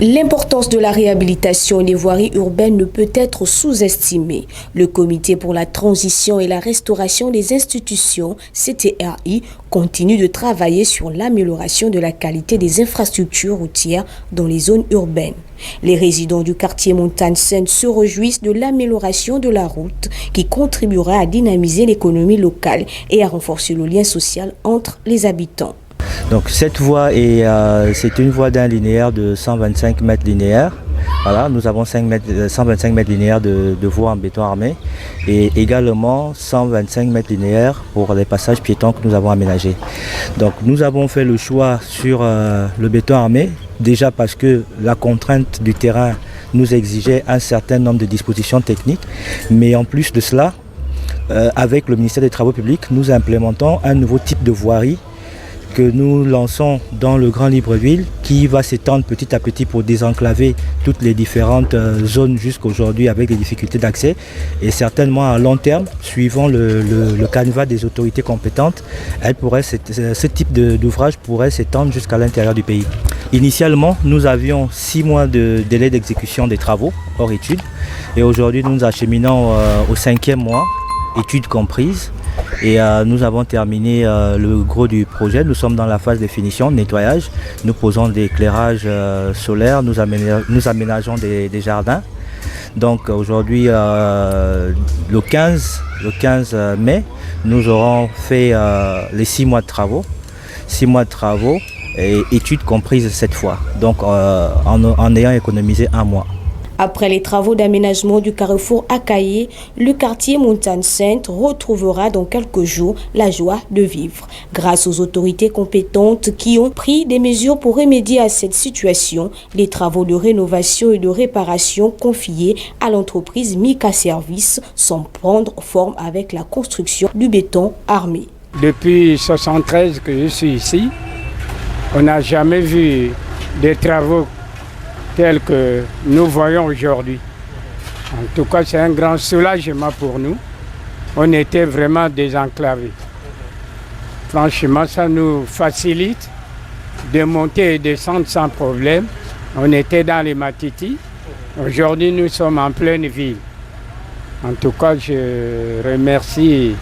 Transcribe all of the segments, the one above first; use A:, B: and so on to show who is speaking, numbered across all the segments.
A: L'importance de la réhabilitation des voiries urbaines ne peut être sous-estimée. Le Comité pour la transition et la restauration des institutions, CTRI, continue de travailler sur l'amélioration de la qualité des infrastructures routières dans les zones urbaines. Les résidents du quartier Montagne-Sainte se réjouissent de l'amélioration de la route qui contribuera à dynamiser l'économie locale et à renforcer le lien social entre les habitants.
B: Donc cette voie c'est une voie d'un linéaire de 125 mètres linéaires. Voilà, nous avons 125 mètres linéaires de voie en béton armé et également 125 mètres linéaires pour les passages piétons que nous avons aménagés. Donc nous avons fait le choix sur le béton armé, déjà parce que la contrainte du terrain nous exigeait un certain nombre de dispositions techniques, mais en plus de cela, avec le ministère des Travaux publics, nous implémentons un nouveau type de voirie que nous lançons dans le Grand Libreville, qui va s'étendre petit à petit pour désenclaver toutes les différentes zones jusqu'aujourd'hui avec des difficultés d'accès. Et certainement à long terme, suivant le canevas des autorités compétentes, ce type d'ouvrage pourrait s'étendre jusqu'à l'intérieur du pays. Initialement, nous avions 6 mois de délai d'exécution des travaux hors études. Et aujourd'hui, nous nous acheminons au 5e mois, études comprises. Et nous avons terminé le gros du projet. Nous sommes dans la phase de finition, nettoyage. Nous posons des éclairages solaires, nous aménageons des jardins. Donc aujourd'hui, le 15 mai, nous aurons fait les 6 mois de travaux. 6 mois de travaux et études comprises cette fois. Donc en ayant économisé 1 mois.
A: Après les travaux d'aménagement du carrefour Akaye, le quartier Montagne-Sainte retrouvera dans quelques jours la joie de vivre. Grâce aux autorités compétentes qui ont pris des mesures pour remédier à cette situation, les travaux de rénovation et de réparation confiés à l'entreprise Mika Service semblent prendre forme avec la construction du béton armé.
C: Depuis 1973 que je suis ici, on n'a jamais vu des travaux tels que nous voyons aujourd'hui. En tout cas, c'est un grand soulagement pour nous. On était vraiment désenclavés. Franchement, ça nous facilite de monter et descendre sans problème. On était dans les Matiti. Aujourd'hui, nous sommes en pleine ville. En tout cas, je remercie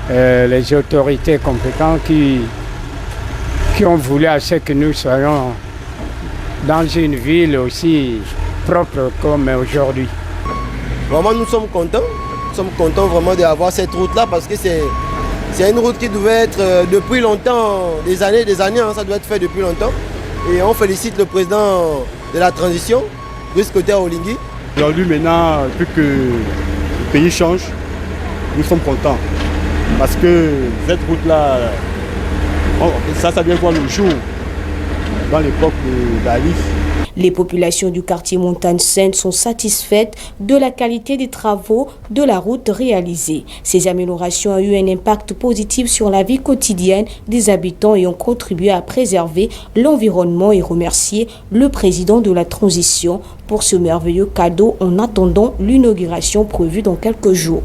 C: les autorités compétentes qui ont voulu à ce que nous soyons dans une ville aussi propre comme aujourd'hui.
D: Vraiment, nous sommes contents. Nous sommes contents vraiment d'avoir cette route-là parce que c'est une route qui devait être depuis longtemps, des années, hein, ça doit être fait depuis longtemps. Et on félicite le président de la transition, Brice Koté Olingi.
E: Aujourd'hui, maintenant, vu que le pays change, nous sommes contents. Parce que cette route-là, ça vient voir le jour. Dans l'époque d'Alif.
A: Les populations du quartier Montagne-Sainte sont satisfaites de la qualité des travaux de la route réalisée. Ces améliorations ont eu un impact positif sur la vie quotidienne des habitants et ont contribué à préserver l'environnement et remercier le président de la transition pour ce merveilleux cadeau en attendant l'inauguration prévue dans quelques jours.